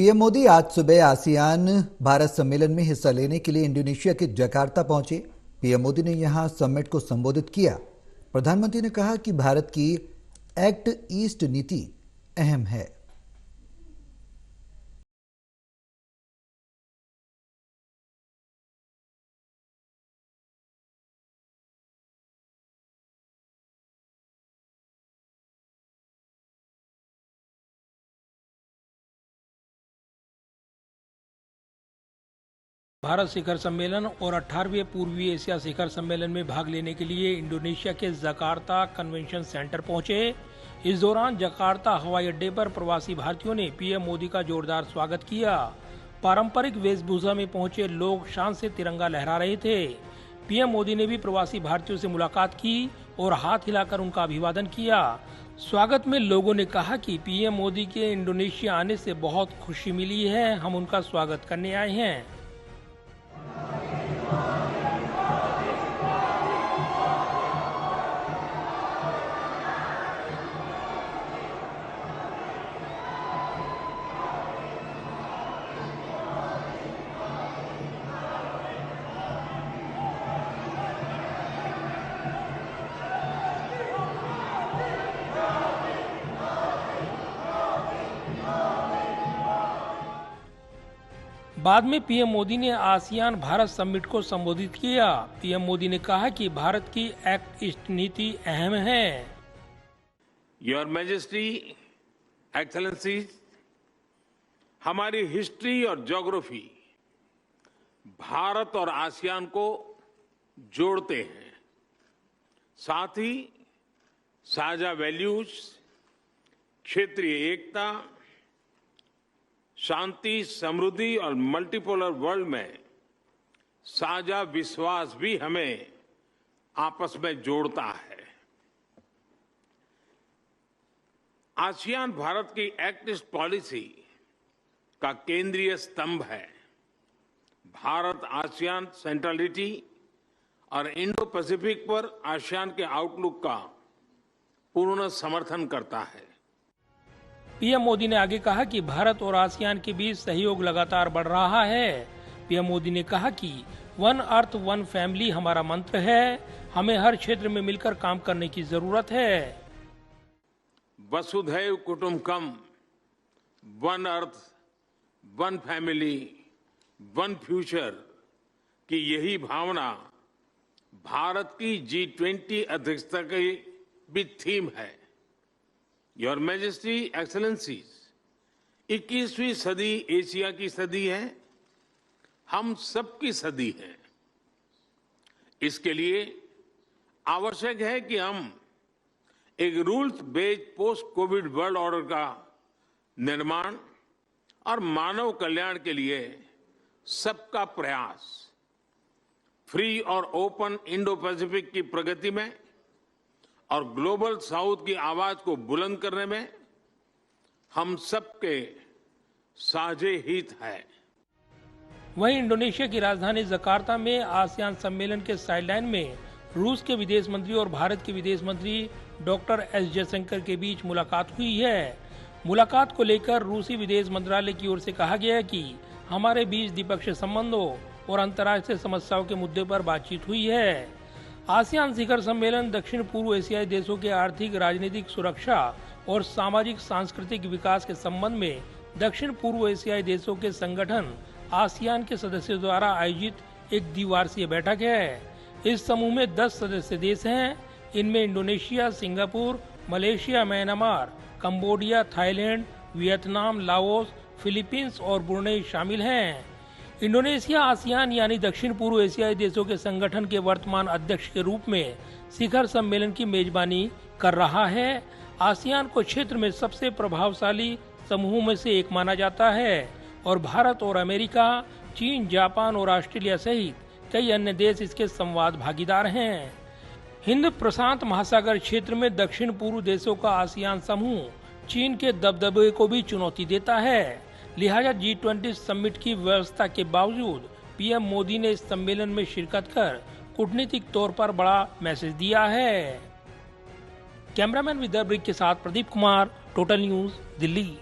PM Modi आज सुबह ASEAN Bharat सम्मेलन में हिस्सा लेने के लिए इंडोनेशिया के जकार्ता पहुंचे। पीएम मोदी ने यहां समिट को संबोधित किया। प्रधानमंत्री ने कहा कि भारत की एक्ट ईस्ट नीति अहम है। भारत शिखर सम्मेलन और 18वें पूर्वी एशिया शिखर सम्मेलन में भाग लेने के लिए इंडोनेशिया के जकार्ता कन्वेंशन सेंटर पहुंचे। इस दौरान जकार्ता हवाई अड्डे पर प्रवासी भारतीयों ने पीएम मोदी का जोरदार स्वागत किया। पारंपरिक वेशभूषा में पहुंचे लोग शान से तिरंगा लहरा रहे थे। पीएम मोदी ने भी प्रवासी भारतीयों से मुलाकात की और हाथ हिलाकर उनका अभिवादन किया। स्वागत में लोगों ने कहा कि पीएम मोदी के इंडोनेशिया आने से बहुत खुशी मिली है, हम उनका स्वागत करने आए हैं। बाद में पीएम मोदी ने आसियान भारत समिट को संबोधित किया। पीएम मोदी ने कहा कि भारत की एक्ट ईस्ट नीति अहम है। योर मैजेस्टी, एक्सेलेंसीज, हमारी हिस्ट्री और ज्योग्राफी भारत और आसियान को जोड़ते हैं। साथ ही साझा वैल्यूज, क्षेत्रीय एकता, शांति, समृद्धि और मल्टीपोलर वर्ल्ड में साझा विश्वास भी हमें आपस में जोड़ता है। आसियान भारत की एक्ट ईस्ट पॉलिसी का केंद्रीय स्तंभ है। भारत आसियान सेंट्रलिटी और इंडो पैसिफिक पर आसियान के आउटलुक का पूर्ण समर्थन करता है। पीएम मोदी ने आगे कहा कि भारत और आसियान के बीच सहयोग लगातार बढ़ रहा है। पीएम मोदी ने कहा कि वन अर्थ वन फैमिली हमारा मंत्र है, हमें हर क्षेत्र में मिलकर काम करने की जरूरत है। वसुधैव कुटुंबकम, one earth one family one future की यही भावना भारत की G20 अध्यक्षता की भी थीम है। योर मैजेस्टी, एक्सेलेंसीज, 21वीं सदी एशिया की सदी है, हम सबकी सदी है। इसके लिए आवश्यक है कि हम एक rules based post Covid world order का निर्माण और मानव कल्याण के लिए सबका प्रयास, फ्री और ओपन इंडो पैसिफिक की प्रगति में और ग्लोबल साउथ की आवाज को बुलंद करने में हम सबके साझे हित है। वहीं इंडोनेशिया की राजधानी जकार्ता में आसियान सम्मेलन के साइडलाइन में रूस के विदेश मंत्री और भारत के विदेश मंत्री डॉक्टर एस जयशंकर के बीच मुलाकात हुई है। मुलाकात को लेकर रूसी विदेश मंत्रालय की ओर से कहा गया है कि हमारे बीच द्विपक्षीय संबंधों और अंतर्राष्ट्रीय समस्याओं के मुद्दे पर बातचीत हुई है। आसियान शिखर सम्मेलन दक्षिण पूर्व एशियाई देशों के आर्थिक, राजनीतिक, सुरक्षा और सामाजिक सांस्कृतिक विकास के संबंध में दक्षिण पूर्व एशियाई देशों के संगठन आसियान के सदस्यों द्वारा आयोजित एक द्विवार्षीय बैठक है। इस समूह में 10 सदस्य देश हैं। इनमें Indonesia, Singapore, Malaysia, Myanmar, Cambodia, Thailand, Vietnam, Laos, Philippines और ब्रुनेई शामिल हैं। इंडोनेशिया आसियान यानी दक्षिण पूर्व एशियाई देशों के संगठन के वर्तमान अध्यक्ष के रूप में शिखर सम्मेलन की मेजबानी कर रहा है। आसियान को क्षेत्र में सबसे प्रभावशाली समूहों में से एक माना जाता है और भारत और अमेरिका, चीन, जापान और ऑस्ट्रेलिया सहित कई अन्य देश इसके संवाद भागीदार हैं। हिंद प्रशांत महासागर क्षेत्र में दक्षिण पूर्व देशों का आसियान समूह चीन के दबदबे को भी चुनौती देता है। लिहाजा G20 समिट की व्यवस्था के बावजूद पीएम मोदी ने इस सम्मेलन में शिरकत कर कूटनीतिक तौर पर बड़ा मैसेज दिया है। कैमरामैन विद्या ब्रिक के साथ प्रदीप कुमार, टोटल न्यूज, दिल्ली।